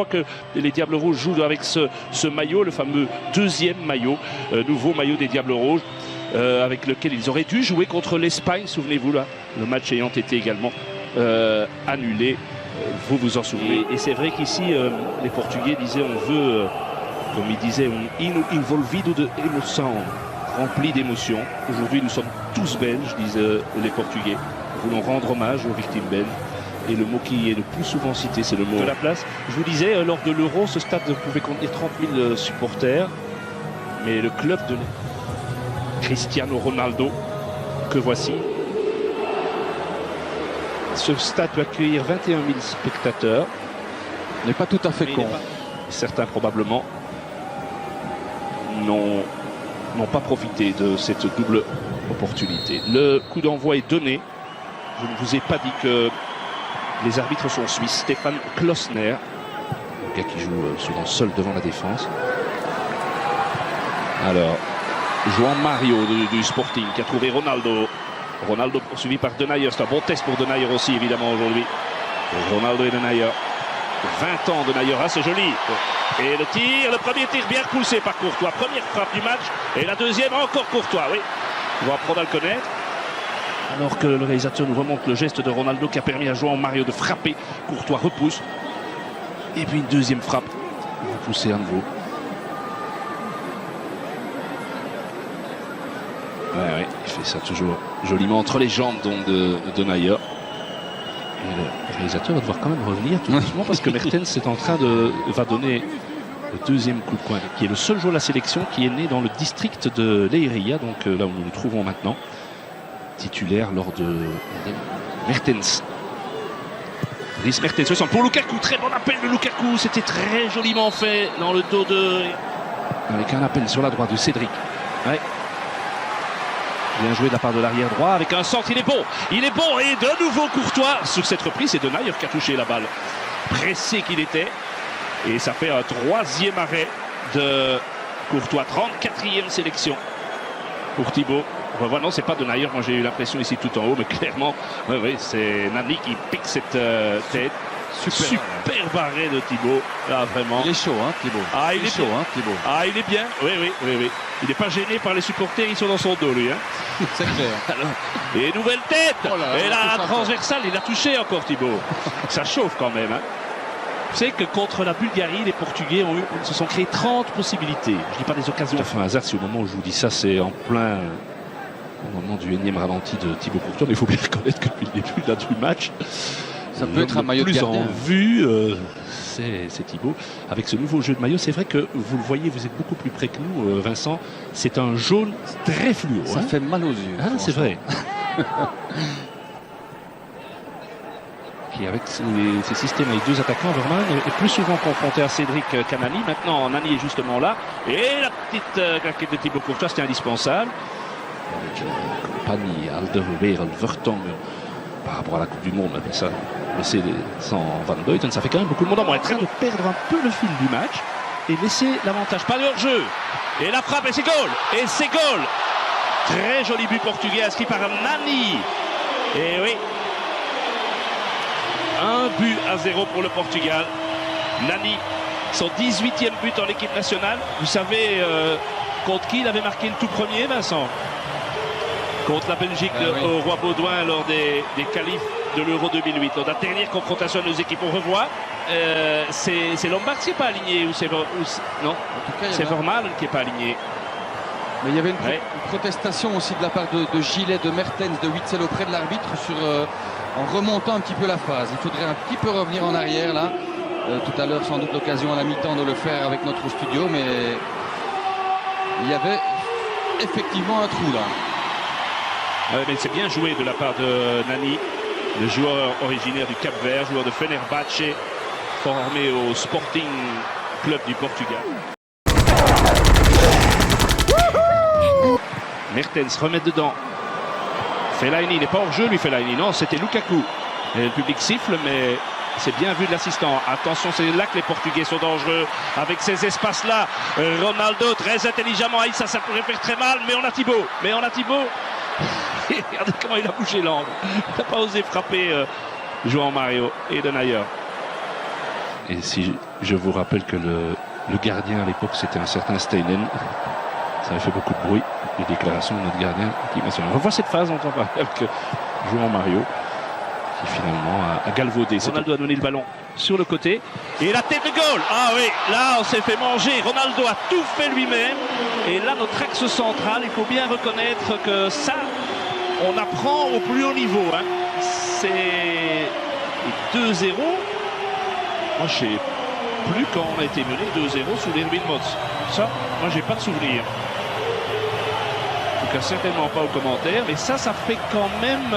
fois que les Diables Rouges jouent avec ce maillot, le fameux deuxième maillot, nouveau maillot des Diables Rouges, avec lequel ils auraient dû jouer contre l'Espagne, souvenez-vous là, le match ayant été également annulé, vous vous en souvenez. Et c'est vrai qu'ici, les Portugais disaient on veut, comme ils disaient, un hino envolvido de emoção, rempli d'émotions. Aujourd'hui, nous sommes tous belges, disent les Portugais. Nous voulons rendre hommage aux victimes belges. Et le mot qui est le plus souvent cité, c'est le mot de la place. Je vous disais, lors de l'Euro, ce stade pouvait contenir 30 000 supporters. Mais le club de Cristiano Ronaldo, que voici, ce stade peut accueillir 21 000 spectateurs. Il n'est pas tout à fait con. Certains, probablement, n'ont pas profité de cette double opportunité. Le coup d'envoi est donné. Je ne vous ai pas dit que les arbitres sont suisses. Stéphane Klosner, le gars qui joue souvent seul devant la défense. Alors, João Mario du Sporting qui a trouvé Ronaldo. Ronaldo poursuivi par Denayer. C'est un bon test pour Denayer aussi, évidemment, aujourd'hui. Ronaldo et Denayer. 20 ans Denayer, ah, c'est joli. Et le tir, le premier tir bien poussé par Courtois. Première frappe du match. Et la deuxième, encore Courtois, oui. On va apprendre à le connaître. Alors que le réalisateur nous remonte le geste de Ronaldo qui a permis à João Mario de frapper. Courtois repousse. Et puis une deuxième frappe. Repoussé à nouveau. Ouais, il fait ça toujours joliment entre les jambes donc, de Denayer. Et le réalisateur va devoir quand même revenir tout doucement parce que Mertens est en train va donner le deuxième coup de coin, qui est le seul joueur de la sélection qui est né dans le district de Leiria, donc là où nous nous trouvons maintenant, titulaire lors de Mertens. Dries Mertens pour Lukaku, très bon appel de Lukaku, c'était très joliment fait dans le dos de... Avec un appel sur la droite de Cédric. Ouais. Bien joué de la part de l'arrière droit avec un centre, il est bon et de nouveau Courtois sur cette reprise, c'est Denayer qui a touché la balle, pressé qu'il était, et ça fait un troisième arrêt de Courtois, 34e sélection pour Thibaut. Voilà, non, c'est pas Denayer, moi j'ai eu l'impression ici tout en haut, mais clairement c'est Nani qui pique cette tête. Super barré de Thibaut, là vraiment. Il est chaud, hein, Thibaut. Ah, il est chaud, hein, Thibaut. Ah, il est bien, oui. Il n'est pas gêné par les supporters, ils sont dans son dos, lui. Hein. C'est clair. Alors, et nouvelle tête. Oh là, et là, la transversale, il a touché encore Thibaut. Ça chauffe quand même. Hein. Vous savez que contre la Bulgarie, les Portugais se sont créés 30 possibilités. Je ne dis pas des occasions. Ça fait un hasard si au moment où je vous dis ça, c'est en plein... Au moment du énième ralenti de Thibaut Courtois, mais il faut bien reconnaître que depuis le début là, du match, ça peut être un maillot de gardien. En vue, c'est Thibaut. Avec ce nouveau jeu de maillot, c'est vrai que vous le voyez, vous êtes beaucoup plus près que nous, Vincent. C'est un jaune très fluo. Ça fait mal aux yeux. Ah, c'est vrai. Qui, avec ces systèmes avec deux attaquants, Vermaelen est plus souvent confronté à Cédric qu'à Nani. Maintenant, Nani est justement là. Et la petite claquette de Thibaut Courtois, c'était indispensable. Avec compagnie, Alderweireld, Vertonghen. Par rapport à la Coupe du Monde, mais ça, laisser sans Van Buiten, ça fait quand même beaucoup de monde en moins. Train de perdre un peu le fil du match et laisser l'avantage. Pas de hors-jeu. Et la frappe, et c'est goal. Et c'est goal. Très joli but portugais inscrit par Nani. Et oui. 1-0 pour le Portugal. Nani, son 18e but en équipe nationale. Vous savez contre qui il avait marqué le tout premier, Vincent? Contre la Belgique au Roi Baudouin lors des qualifs de l'Euro 2008. Lors de la dernière confrontation de nos équipes, on revoit. C'est Lombard qui n'est pas aligné ou c'est non, c'est Vermaelen qui n'est pas aligné. Mais il y avait une protestation aussi de la part de Gillet, de Mertens, de Witsel auprès de l'arbitre en remontant un petit peu la phase. Il faudrait un petit peu revenir en arrière là. Tout à l'heure, sans doute l'occasion à la mi-temps de le faire avec notre studio, mais il y avait effectivement un trou là. Mais c'est bien joué de la part de Nani, le joueur originaire du Cap-Vert, joueur de Fenerbahçe, formé au Sporting Club du Portugal. Mertens remet dedans. Fellaini, il n'est pas hors jeu lui, Fellaini. Non, c'était Lukaku. Et le public siffle, mais c'est bien vu de l'assistant. Attention, c'est là que les Portugais sont dangereux. Avec ces espaces-là, Ronaldo très intelligemment. Ça pourrait faire très mal, mais on a Thibaut. Regardez comment il a bougé l'angle. Il n'a pas osé frapper João Mario et Denayer. Et si je vous rappelle que le gardien à l'époque c'était un certain Steinen, ça a fait beaucoup de bruit, les déclarations de notre gardien équipe nationale. On revoit cette phase dont on parlait avec João Mario, qui finalement a galvaudé. Ronaldo a donné le ballon sur le côté. Et la tête de goal. Ah oui, là on s'est fait manger. Ronaldo a tout fait lui-même. Et là notre axe central, il faut bien reconnaître que ça, on apprend au plus haut niveau. Hein. C'est 2-0. Moi je sais plus quand on a été mené 2-0 sous l'Erwin Mots. Ça, moi j'ai pas de souvenir. En tout cas certainement pas aux commentaires. Mais ça fait quand même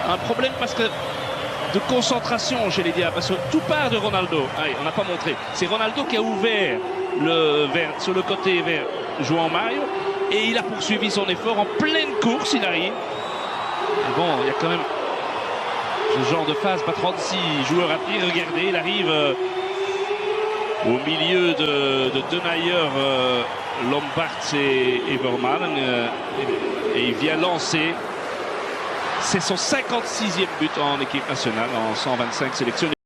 un problème parce que de concentration chez les Diables, parce que tout part de Ronaldo. Allez, on n'a pas montré. C'est Ronaldo qui a ouvert sur le côté vers João Mario et il a poursuivi son effort en pleine course. Il arrive. Et bon, il y a quand même ce genre de phase, pas 36 joueurs à pied. Regardez, il arrive au milieu de Denayer, Lombards et Vermaelen et il vient lancer. C'est son 56e but en équipe nationale en 125 sélections.